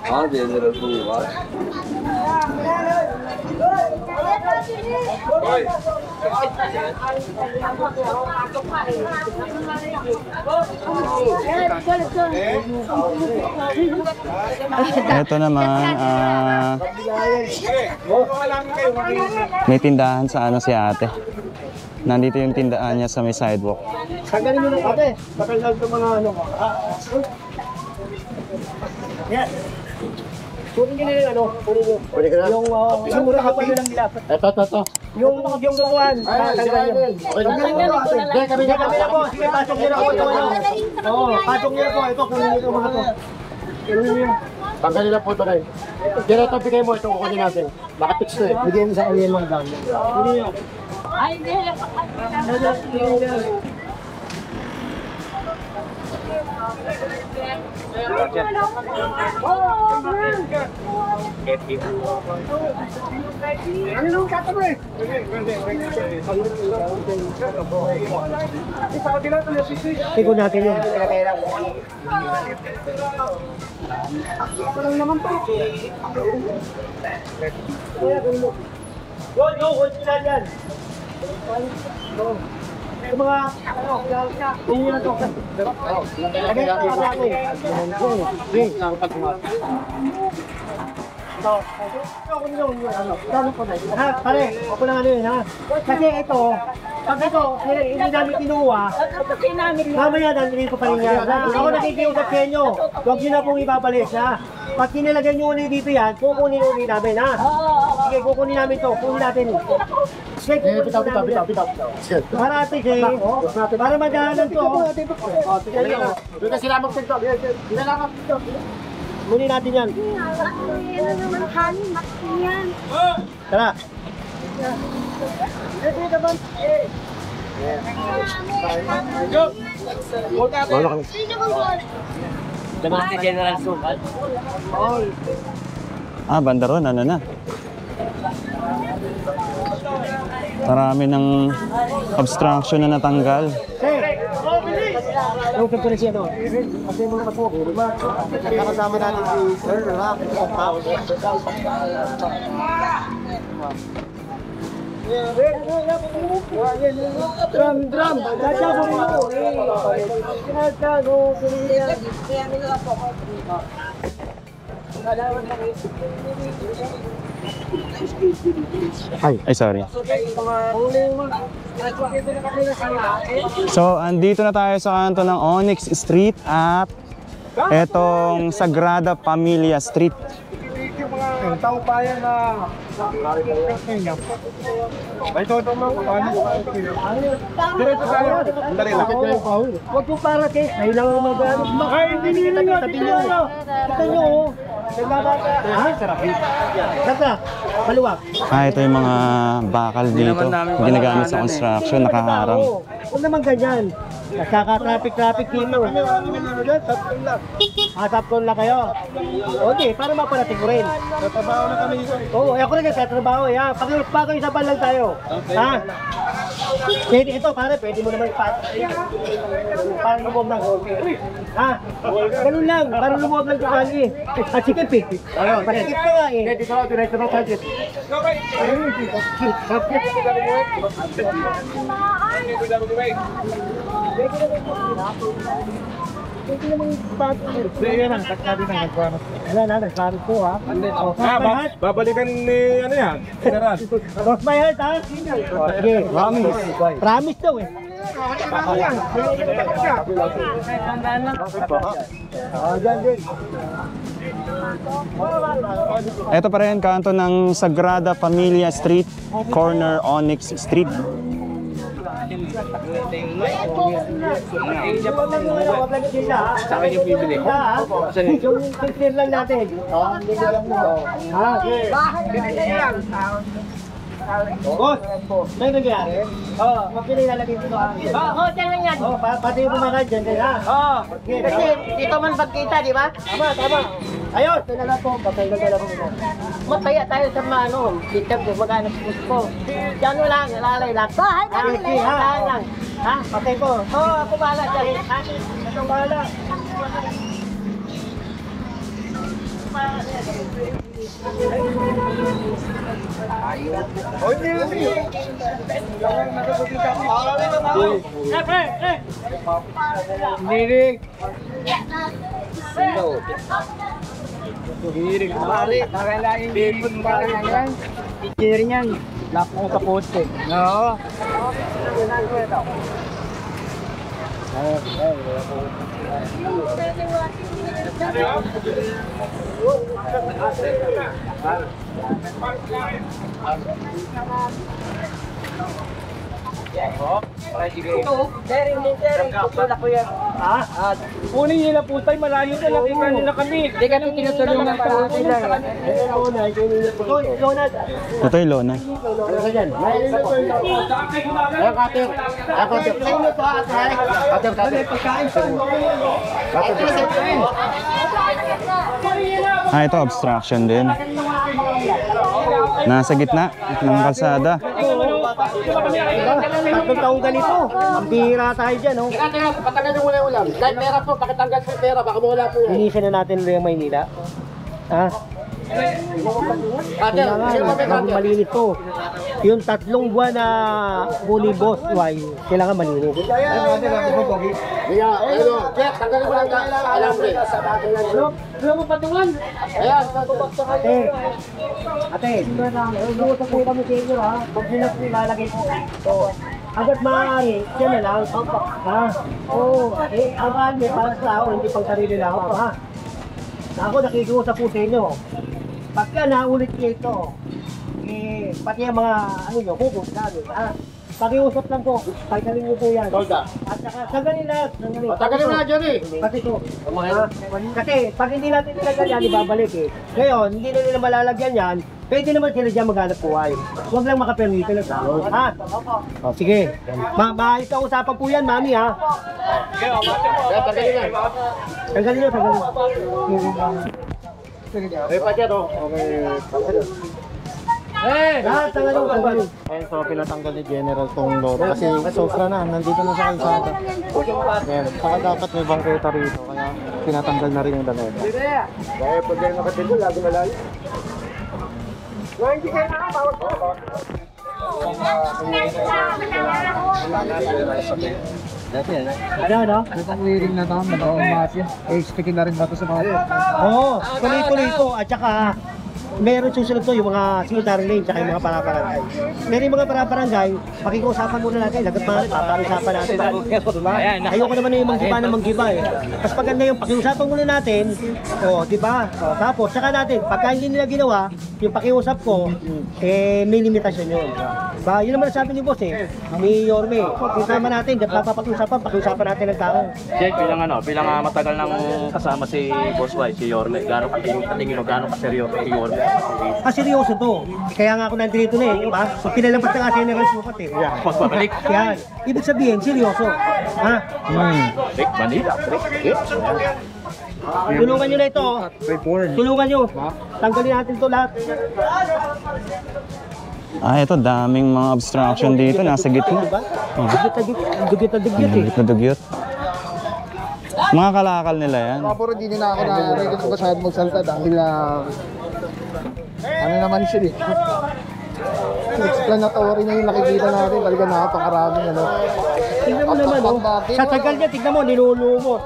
General bukas. Ito naman, may tindahan sa ano si ate. Nandito yung tindahan niya sa may sidewalk. Tanggalin mo ng ate. Patanggal ito mga ano. Yan. Kunin nyo na yung ano. Kunin nyo. Yung mura ka pa nyo lang nila. Ito. Yung gawan. Tanggalin nyo. Tanggalin nyo ate. Kami na po. Sige, pasok nyo na po ito. Oo, pasok nyo na po. Ito, kunin nyo mga to. Tanggalin na po ito rin. Kaya ito, bigay mo ito. Kukunin natin. Nakatix to eh. Bigay mo sa alien lang down. Kunin nyo. Ay, hindi. Tignan natin yun. Walang naman po. Go, sila dyan. Yung mga, hindi nyo na ito. Lagay ka sa akin. Pare, ako lang ano yun ha. Kasi ito, pag ito, hindi namin kinuha, mamaya namin ko pa rin yan. Ako nakikiusap sa inyo, huwag nyo na pong ibabalik ha. Pag kinilagay nyo ulit dito yan, kukunin ulit namin ha. Sige, kukunin namin ito, kukunin natin. Bitaw. Para ate kasi, para madaanan to. Doon na sila magpinto. Muli natin yan. Tara. Damasi General Sukat. Banda ron, ano na. Marami ng obstruction na natanggal. Yung kapito na siya doon. Kasi mga matuwa ko, diba? Nakasama natin si Sir Rock. Drum! Dadya ko rin ako. Ay, sorry. So, andito na tayo sa kanto ng Onyx Street at etong Sagrada Familia Street. Yung tao pa yan na may toto mo diretso tayo. Dali lang. Huwag po para kay kailangan mag-ano. Ay, hindi nila nga. Kita nyo. Sarap. Kata, maluwag. Ito yung mga bakal dito. Ginagamit sa construction, nakaharang. Huwag naman ganyan. Nagkaka-traffic dito. Tapon lang kayo. Okay, para maparating ko rin. Tatrabaho na kami. Oo, ako rin nagtatrabaho. Pag isa pa lang tayo. Ha? Pwede ito, pare. Pwede mo naman para lumuwag ng ha? Ganun lang. Para lumuwag ng kukali. At sikip eh. Pasikip ka nga eh. Dito ako, diretso na sakit. Pwede namang bago. Yan ang kasabi ng nagpanos. Wala na, nagpanos po ha. Babalikan ni ano yan? General. Cross my heart ha? Sige, promise. Promise daw eh. Ito pa rin kanto ng Sagrada Familia Street, corner Onyx Street. Sa akin yung bibili. Yung clear lang natin. Boss, may nangyari? Oo, mapili lalagay ito. Hotel lang yan. Pati yung bumakad dyan, ha? Oo. Kasi dito man pagkita, di ba? Tama. Ayos, tinala po. Patay na talaga mo. Mataya tayo sa ano, dito po, magano sa gusto. Diyan mo lang, nalalay lang. Bahay lang. Ha? Patay ko. Oo, ako bahala dyan. Ha? Itong bahala. Hirig. Hirig. Pare, nakalain bipon pa yan. Engineer niyan. Lock mo sa poste. Oo. Kunin nila po tayo, malayo na lang, kanina kami. Hindi ka nung tinutulungan pa sila. Ito yung lona. Ah, ito obstruction din. Nasa gitna ng kalsada. Tatlong taong ganito. Ang bihira tayo dyan, oh. Patagal yung muna ulam. Kahit pera po, pakitanggal sa pera, baka mawala po yan. Inisin na natin ulit ang Maynila. Ha? Kailangan malinis to. Yung 3 buwan na huli boss, why? Kailangan malinis. Check, tanggalin mo lang alam mo rin. Ano mo patungan? Ayan, Ate, luto po kami sa inyo, ha? Pag nila po ilalagay po. Agad maaari, siya na lang. Ha? Oo. Ang mahal may para sa tao, hindi pang sarili lang ako, ha? Ako nakikiusap po sa inyo. Pagka naulit niyo ito, pati ang mga, nyo, hugot namin, ha? Pakiusap lang po, pagkalin niyo po yan. At saka, tanggalin lahat. tagalin mo na dyan eh. Kasi ito, kasi pag hindi natin nilagyan yan, ibabalik eh. Ngayon, hindi na nila malalagyan yan, pwede naman sila dyan maghanap buhay. Huwag lang makapermito ng tao. Ha? O, sige. Maayos na usapan po yan, mami, ha? Tagalin na. Tanggalin nyo, tanggalin. Pa dyan o. Lahat, tanggalin, tanggalin. Ayun, so pinatanggal ni General tong load kasi sobra na, nandito na sa kalsada. Ayan, saka dapat may bangketa rito, kaya pinatanggal na rin yung daneta. Kaya pag kayo nakatilo, lagi malayo. Ano? Ang wiring na naman, mafia. Sticky na rin ba ito sa mga... Oo, tuloy-tuloy po. At saka, meron susunod to yung mga secondary lane tsaka yung mga paraparangay. Meron yung mga paraparangay, pakikiusapan muna natin, lagat mga paparusapan natin. Diba? Ayoko naman yung manggiba na manggiba eh. Tapos paganda yung pakiusapan muna natin, di ba? Tapos saka natin, pagka hindi nila ginawa, yung pakiusap ko, may limitasyon yun. Diba? Yun naman sabi ni boss eh, ni Yorme, kasama natin, pakiusapan natin ng tao. Jake, bilang matagal nang kasama si Boss White, si Yorme, gano'ng katingin mo, gano'ng kaseryoso si Yorme? Seryoso to. Kaya nga ako nandito na eh, diba? So pinalampas na nga General Sukat eh. Pagbabalik. Yan. Ibig sabihin, seryoso. Ha? Rick Manila, Rick. Tulungan nyo na ito. Tulungan nyo. Tanggalin natin to lahat. Ah, ito, daming mga obstruction dito, nasa gitna. Dugyot na dugyot eh. Dugyot na dugyot. Mga kalakal nila yan. Puro hindi na ako na-ready ko masyado magsalta dahil ano naman siya eh. Explanatory na yung nakikita natin, talaga napakaraming ano. Tignan mo naman, oh. Sa tagal niya, tignan mo, nilulumot.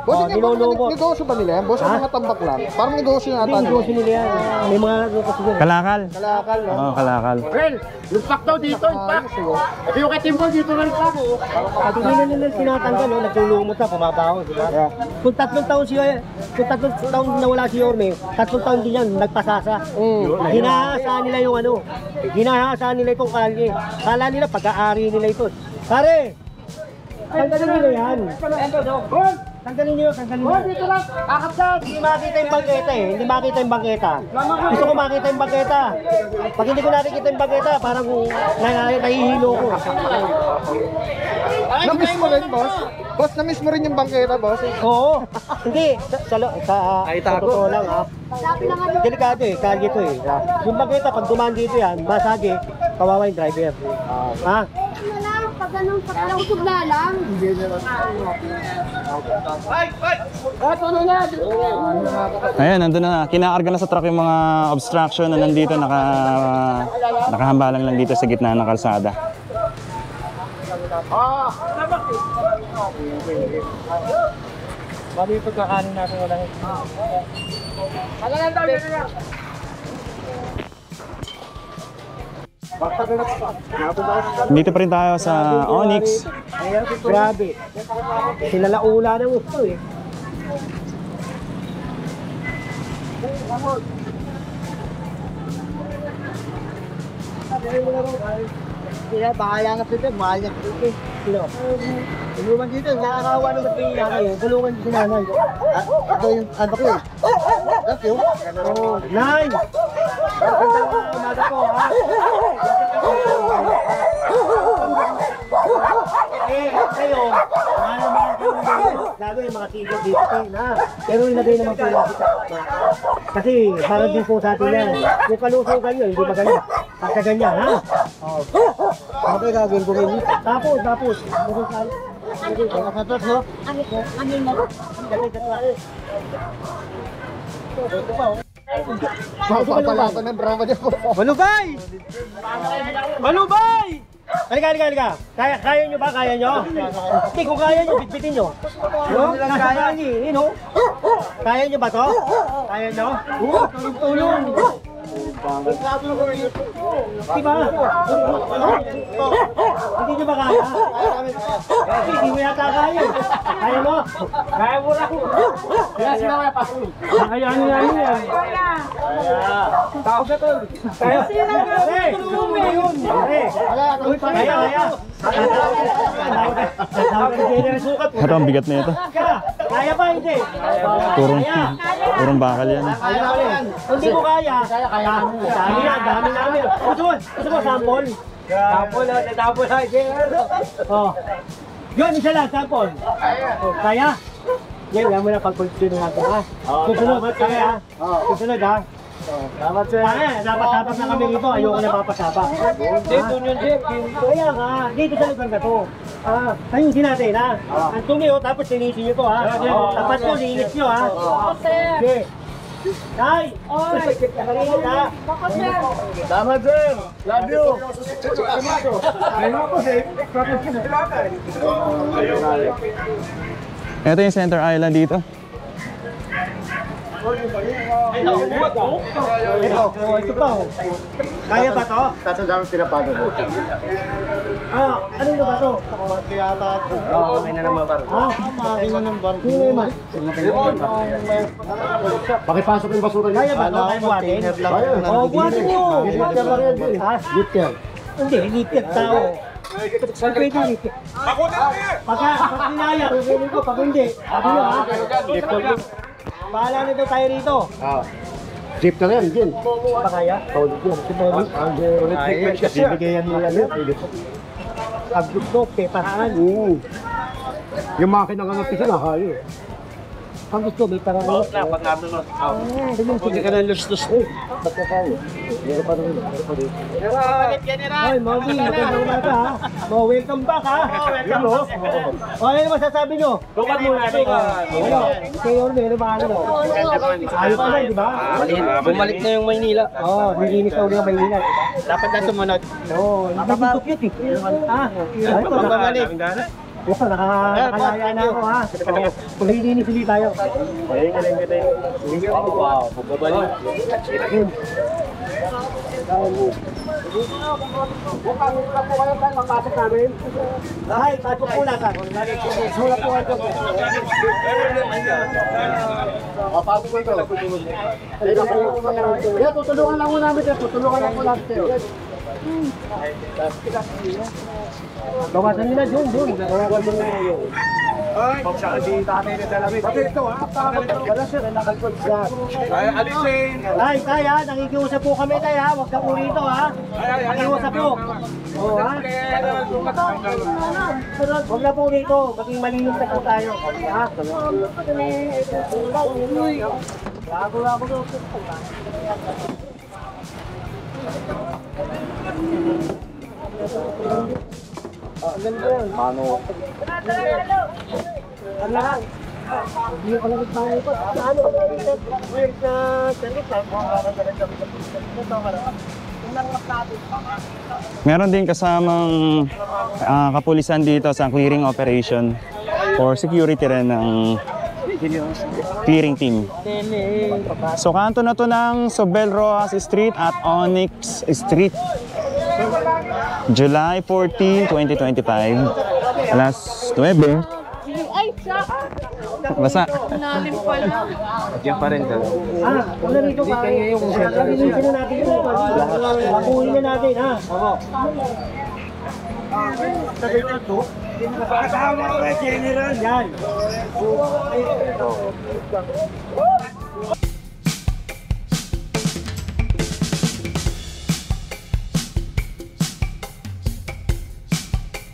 Boss, hindi nilulumot. negosyo ba nila yan? Boss, ang mga tambak lang. Parang negosyo na Hindi, negosyo nila yan. May mga siguro. Kalakal? Kalakal, no? Oo, kalakal. Well, yung pack daw dito, yung pack. Ito yung kay Timbo dito na yung pack. At hindi na nila tinatanggal, no? Nagtulumot na, pumabaho, di ba? Kung 3 taon nawala si Yorme, 3 taon din yan, nagpasasa. Hinahasaan nila yung ano, hinahasaan nila itong kalye. Kala nila, pag-aari nila ito. Pare! Tanggalin nyo yan. Tanggalin nyo. Dito lang. Hindi makita yung bangketa eh. Hindi makita yung bangketa. Gusto ko makita yung bangketa. Pag hindi ko nakikita yung bangketa, parang nahihilo ko. Na-miss mo rin, boss? Boss, na-miss mo rin yung bangketa, boss? Oo. Hindi. Sa totoo lang ha. Delikado eh. Kalye to eh. Yung bangketa, pag dumaan dito yan, masagi, kawawa yung driver. Ha? Pag ganun, pag usog na lang. Ayan, nandun na. Kinakarga na sa truck yung mga obstruction na nandito. Nakahambalang lang dito sa gitna ng kalsada. Bali yung pagkakanin natin walang Dito pa rin tayo sa Onyx. grabe. Sinalaula ng gusto eh. Sila, bahala nga sila, mahal niya sila. Sino? Tulungan dito, nakakawa naman kayo kayo. Tulungan dito si nanay. Ito yung ano ko eh. That's you? Oh, Nay! Magandang umaga po ha. Kayo, lalo yung mga tigil dito na. Pero ilagay naman po natin sa kasi para din po sa atin yan. Yung kalusugan nyo, hindi maganda. Pagka ganyan, ha? Okay, gagawin ko rin. Tapos. Nakatot, no? Papalatan ng drama niya po. Malubay! Malubay! Halika. Kaya nyo ba? Kaya nyo? Hindi, kung kaya nyo, bitbitin nyo. No? Kaya nyo, kaya nyo ba to? Kaya nyo? Tulong. Diba? Hindi nyo ba kaya? Hindi mo yata kaya. Kaya mo? Kaya mo lang. Kaya nyo yan. Tao ka to. Kaya. Tulungan mo yun. Kaya. Ito ang bigat na ito. Kaya ba hindi? Purong bakal yan. Hindi mo kaya. Dami namin. Gusto mo sample? Sample na. Oh. Yun, isa lang, sample. Kaya? Yan, alam mo na pag-pulsyon natin ha. Susunod, kaya ha. Susunod ha. Dapat na kami dito, ayoko na papasapak. Dito yun, Jeff. Kaya nga, dito sa lugar na to. Ayusin natin ha. Ang tumi o, tapos linisin nyo to ha. Tapos mo, linis nyo ha. Okay. Tay! Marinig ha. Tama, sir. Love you. Ito yung center island dito. Ito pa oh. Kaya ba to? Kaso dami pinapagod mo. Ano ba to? Yata ako. Okay na naman ba? Makina ng bar. Sino naman? Pakipasok yung basura niya. Kaya ba to? Kaya buhatin? Buhatin nyo! Hindi, lipit tao. Saan pwede lipit? Pagka ninaya, pwede ko. Pag hindi, sabi nyo ha? Bahala na daw tayo rito. Jeep na rin, Jin. Ba kaya? Bibigyan mo yan. Pag-gusto, pepahan. Yung makina nga ng pisa na hayo. Ang gusto, may parang... Hindi ka na lustos eh. Ba't ka kayo? Meron pa rin. Ay, Mami, magandang umaga ha. Welcome back ha. Welcome ho. Ano yung masasabi nyo? Bukat muna ito. Kayo meron ba ano? Ayos pa na, di ba? Bumalik na yung Maynila. Oo, nilinis na ulit ang Maynila. Dapat na sumunod. Oo, naging cute eh. Ito, Bumalik. Ito, nakakalaya na ako ha. Kung nilinis ulit tayo. Wow, bumalik. Ay, pasok po natin. Sulat po kayo. Pasok ko ito. Kaya tutulungan lang mo namin ito. Tutulungan lang mo namin ito. Bawasan nila dun. Bawasan nila yun. Ay, di tatay na dalamin. Pati ito ha. Wala siya. Nakalpod siya. Ay, alisin. Tay, ha, nakikiusap po kami tay ha, huwag ka po rito ha. Nakikiusap po. Oo ha. Huwag na po rito, maging malinis na po tayo. Ha? Bago. Ang ganda yan. Lahat. Hindi ko lang nagbahay ko. Ano ko dito? Weird na service lang. Meron din kasamang kapulisan dito sa clearing operation or security rin ng clearing team. So kanto na to ng Sobel Rojas Street at Onyx Street. July 14, 2025. Alas 9. Ay, sa Basta. nalim pala. Diyan pa rin daw. Wala rito pa. Linisin na natin ito. Pakuhin na natin, ha? Oo. Kasama ko kay General. Yan.